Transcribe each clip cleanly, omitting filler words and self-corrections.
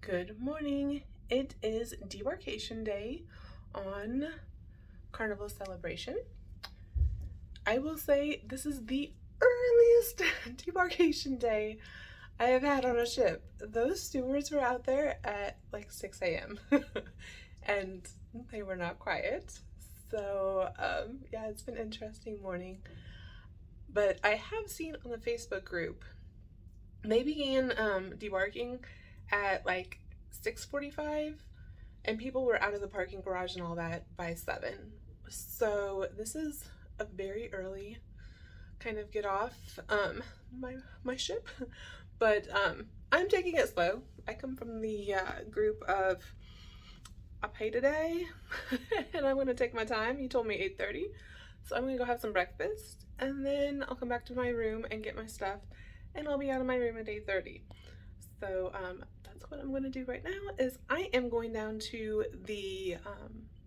Good morning. It is Debarkation Day on Carnival celebration. I will say this is the earliest debarkation day I have had on a ship. Those stewards were out there at like 6 a.m. and they were not quiet. So yeah, it's been an interesting morning. But I have seen on the Facebook group, they began debarking at like 6:45 and people were out of the parking garage and all that by 7. So this is a very early kind of get off my ship, but I'm taking it slow. I come from the group of I pay today and I'm gonna take my time. You told me 8:30, so I'm gonna go have some breakfast and then I'll come back to my room and get my stuff and I'll be out of my room at 8:30. So that's what I'm going to do right now. Is I am going down to the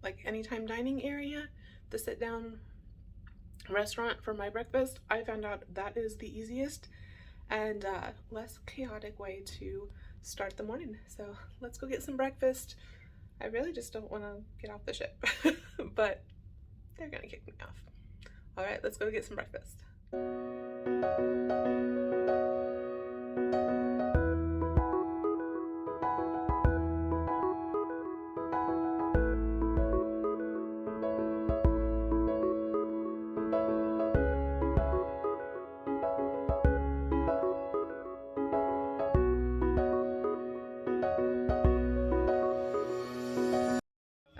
like anytime dining area, the sit down restaurant for my breakfast. I found out that is the easiest and less chaotic way to start the morning. So let's go get some breakfast. I really just don't want to get off the ship, but they're gonna kick me off. All right, let's go get some breakfast.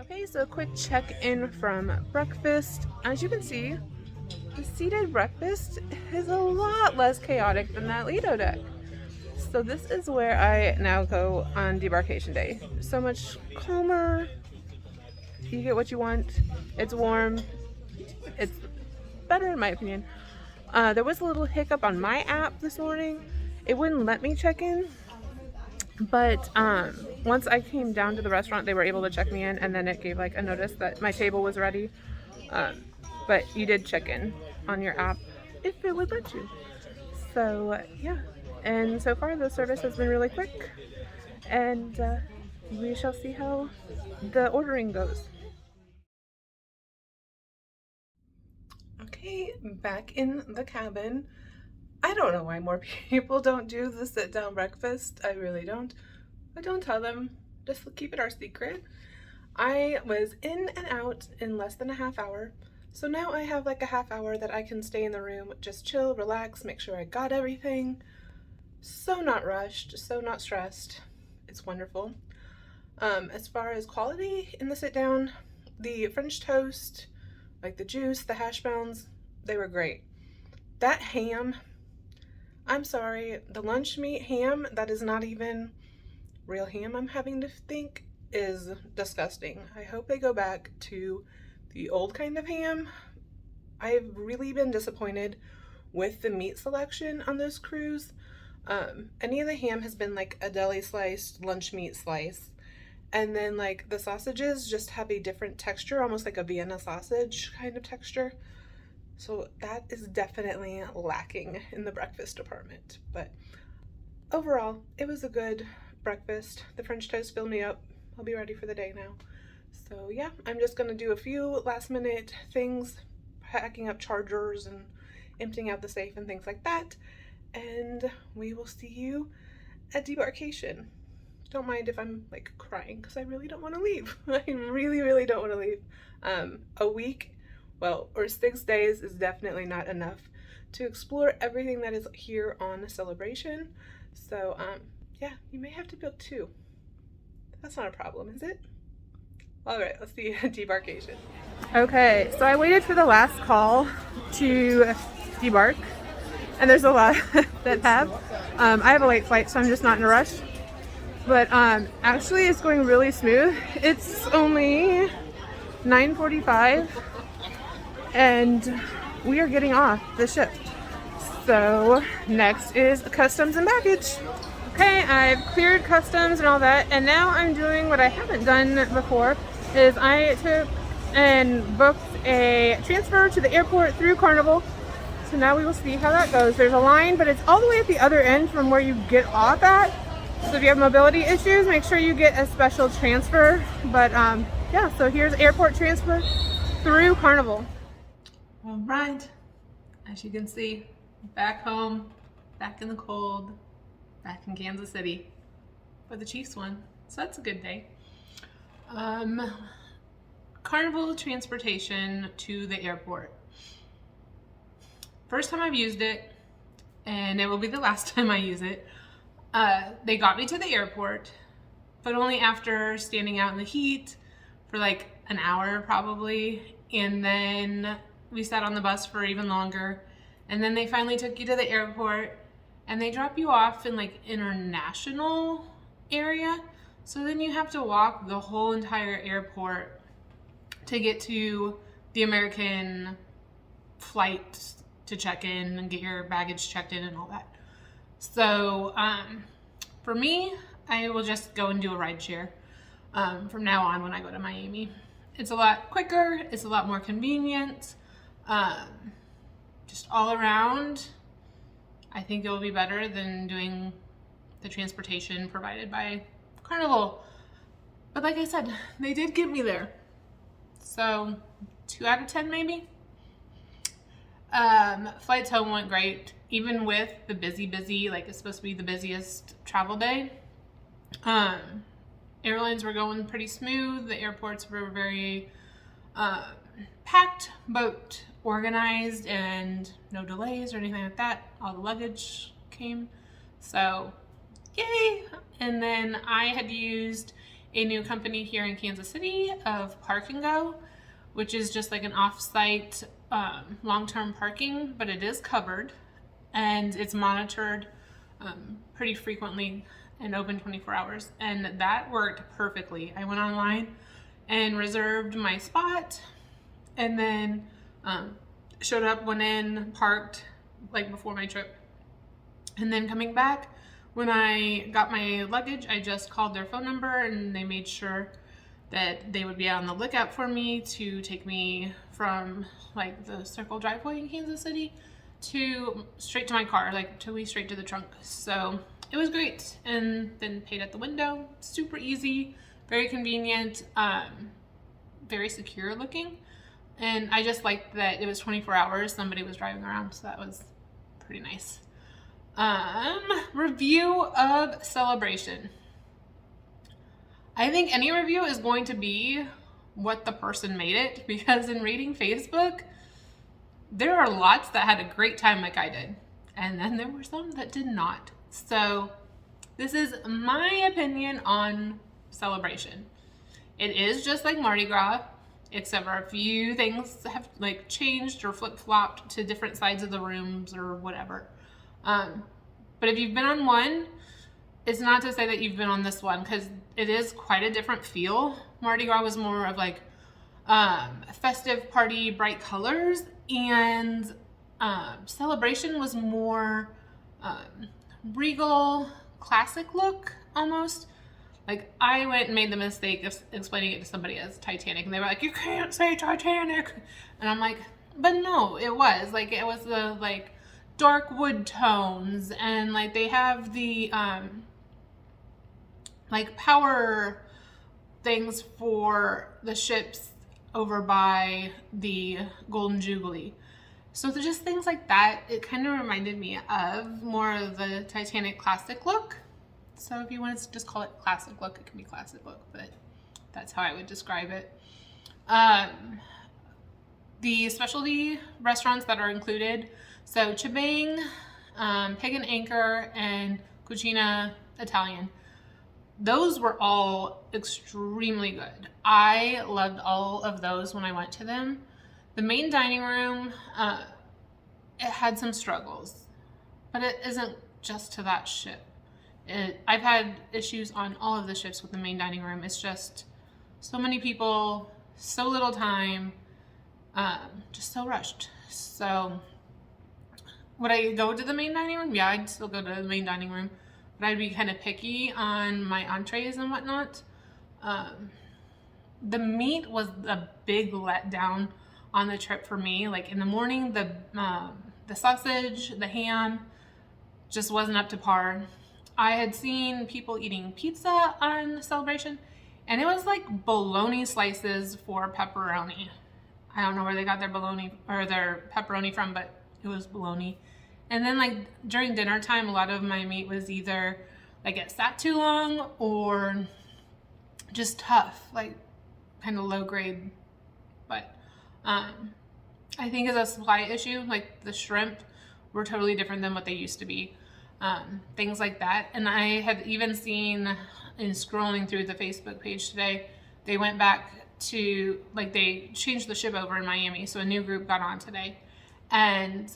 Okay, so a quick check-in from breakfast. As you can see, the seated breakfast is a lot less chaotic than that Lido deck. So this is where I now go on debarkation day. So much calmer. You get what you want. It's warm. It's better in my opinion. There was a little hiccup on my app this morning. It wouldn't let me check in. But once I came down to the restaurant, they were able to check me in, and then it gave like a notice that my table was ready. But you did check in on your app if it would let you. So yeah, and so far the service has been really quick, and we shall see how the ordering goes. Okay, back in the cabin. I don't know why more people don't do the sit-down breakfast. I really don't. But don't tell them. Just keep it our secret. I was in and out in less than a half hour. So now I have like a half hour that I can stay in the room, just chill, relax, make sure I got everything. So not rushed, so not stressed. It's wonderful. As far as quality in the sit-down, the French toast, like the juice, the hash browns, they were great. That ham, I'm sorry, the lunch meat ham that is not even real ham, I'm having to think, is disgusting. I hope they go back to the old kind of ham. I've really been disappointed with the meat selection on this cruise. Any of the ham has been like a deli sliced lunch meat slice, and then like the sausages just have a different texture, almost like a Vienna sausage kind of texture. So that is definitely lacking in the breakfast department. But overall, it was a good breakfast. The French toast filled me up. I'll be ready for the day now. So yeah, I'm just gonna do a few last minute things, packing up chargers and emptying out the safe and things like that. And we will see you at debarkation. Don't mind if I'm like crying because I really don't want to leave. I really don't want to leave. A week, well, or 6 days is definitely not enough to explore everything that is here on Celebration. So yeah, you may have to build 2. That's not a problem, is it? All right, let's see you at debarkation. Okay, so I waited for the last call to debark, and there's a lot that have. I have a late flight, so I'm just not in a rush. But actually, it's going really smooth. It's only 9:45, and we are getting off the ship. So next is customs and baggage. Okay, I've cleared customs and all that, and now I'm doing what I haven't done before, is I took and booked a transfer to the airport through Carnival. So now we will see how that goes. There's a line, but it's all the way at the other end from where you get off at. So if you have mobility issues, make sure you get a special transfer. But yeah, so here's airport transfer through Carnival. All right, as you can see, back home, back in the cold, back in Kansas City for the Chiefs won. So that's a good day. Carnival transportation to the airport. First time I've used it, and it will be the last time I use it. They got me to the airport, but only after standing out in the heat for like an hour probably, and then we sat on the bus for even longer, and then they finally took you to the airport, and they drop you off in like international area, so then you have to walk the whole entire airport to get to the American flight to check in and get your baggage checked in and all that. So for me, I will just go and do a ride share from now on when I go to Miami. It's a lot quicker, it's a lot more convenient, just all around. I think it will be better than doing the transportation provided by Carnival. But like I said, they did get me there. So 2 out of 10 maybe. Flights home went great, even with the busy, like it's supposed to be the busiest travel day. Airlines were going pretty smooth. The airports were very packed, but organized, and no delays or anything like that. All the luggage came, so yay. And then I had used a new company here in Kansas City of Park and Go, which is just like an off-site long-term parking, but it is covered and it's monitored pretty frequently and open 24 hours, and that worked perfectly. I went online and reserved my spot, and then showed up, went in, parked like before my trip, and then coming back, when I got my luggage, I just called their phone number and they made sure that they would be on the lookout for me to take me from like the circle driveway in Kansas City to straight to my car, like totally straight to the trunk. So it was great, and then paid at the window. Super easy, very convenient, very secure looking, and I just liked that it was 24 hours. Somebody was driving around, so that was pretty nice. Review of Celebration. I think any review is going to be what the person made it, because in reading Facebook, there are lots that had a great time like I did, and then there were some that did not. So this is my opinion on Celebration. It is just like Mardi Gras, except for a few things have like changed or flip-flopped to different sides of the rooms or whatever. But if you've been on one, it's not to say that you've been on this one, because it is quite a different feel. Mardi Gras was more of like festive party, bright colors, and Celebration was more regal, classic look almost. Like I went and made the mistake of explaining it to somebody as Titanic, and they were like, "You can't say Titanic," and I'm like, "But no, it was like it was the like dark wood tones, and like they have the like power things for the ships over by the Golden Jubilee." So just things like that, it kind of reminded me of more of the Titanic classic look. So if you want to just call it classic look, it can be classic look, but that's how I would describe it. The specialty restaurants that are included, so Chibang, Pig and Anchor, and Cucina Italian. Those were all extremely good. I loved all of those when I went to them. The main dining room, it had some struggles, but it isn't just to that ship. I've had issues on all of the ships with the main dining room. It's just so many people, so little time, just so rushed. So would I go to the main dining room? Yeah, I'd still go to the main dining room, but I'd be kind of picky on my entrees and whatnot. The meat was a big letdown on the trip for me. Like in the morning, the sausage, the ham just wasn't up to par. I had seen people eating pizza on Celebration, and it was like bologna slices for pepperoni. I don't know where they got their bologna or their pepperoni from, but it was bologna. And then like during dinner time, a lot of my meat was either like it sat too long or just tough, like kind of low grade. But I think it's a supply issue. Like the shrimp were totally different than what they used to be. Things like that. And I had even seen in scrolling through the Facebook page today, they went back to, like, they changed the ship over in Miami. So a new group got on today, and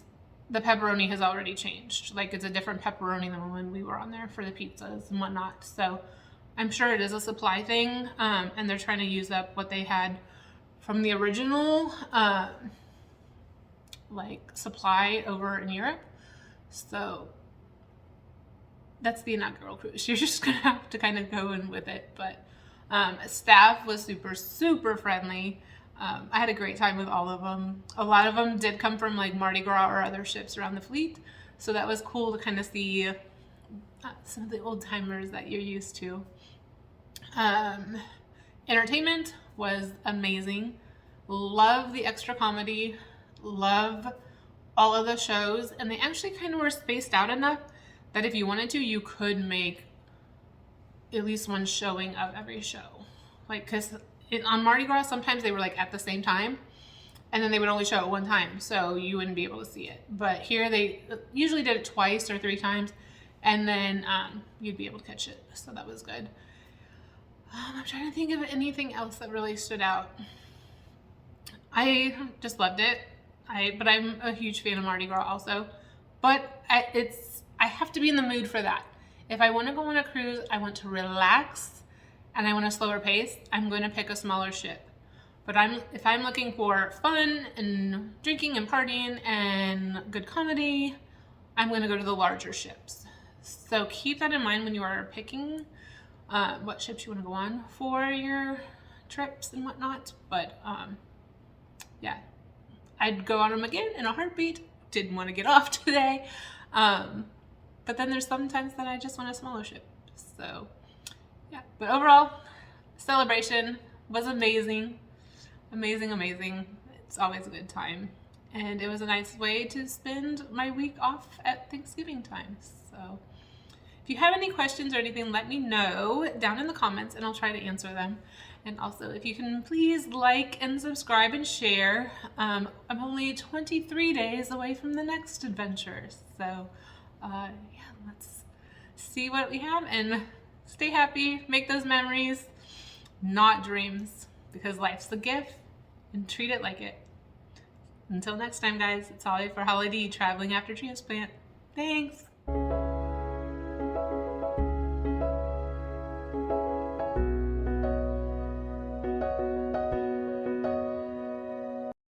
the pepperoni has already changed. Like it's a different pepperoni than when we were on there for the pizzas and whatnot. So I'm sure it is a supply thing. And they're trying to use up what they had from the original, like supply over in Europe. So that's the inaugural cruise. You're just gonna have to kind of go in with it. But staff was super friendly. I had a great time with all of them. A lot of them did come from like Mardi Gras or other ships around the fleet, so that was cool to kind of see some of the old timers that you're used to. Entertainment was amazing. Love the extra comedy. Love all of the shows, and they actually kind of were spaced out enough that if you wanted to, you could make at least one showing of every show. Like, because on Mardi Gras, sometimes they were like at the same time, and then they would only show it one time, so you wouldn't be able to see it. But here they usually did it twice or 3 times, and then you'd be able to catch it, so that was good. I'm trying to think of anything else that really stood out. I just loved it. But I'm a huge fan of Mardi Gras also. But I have to be in the mood for that. If I want to go on a cruise, I want to relax, and I want a slower pace, I'm going to pick a smaller ship. But if I'm looking for fun and drinking and partying and good comedy, I'm going to go to the larger ships. So keep that in mind when you are picking what ships you want to go on for your trips and whatnot. But yeah, I'd go on them again in a heartbeat. Didn't want to get off today. But then there's sometimes that I just want a smaller ship. So yeah, but overall, Celebration was amazing. Amazing. It's always a good time. And it was a nice way to spend my week off at Thanksgiving time. So if you have any questions or anything, let me know down in the comments and I'll try to answer them. And also, if you can please like and subscribe and share. I'm only 23 days away from the next adventure. So yeah, let's see what we have and stay happy, make those memories, not dreams, because life's a gift and treat it like it. Until next time, guys, it's Holly for Holly D, traveling after transplant. Thanks.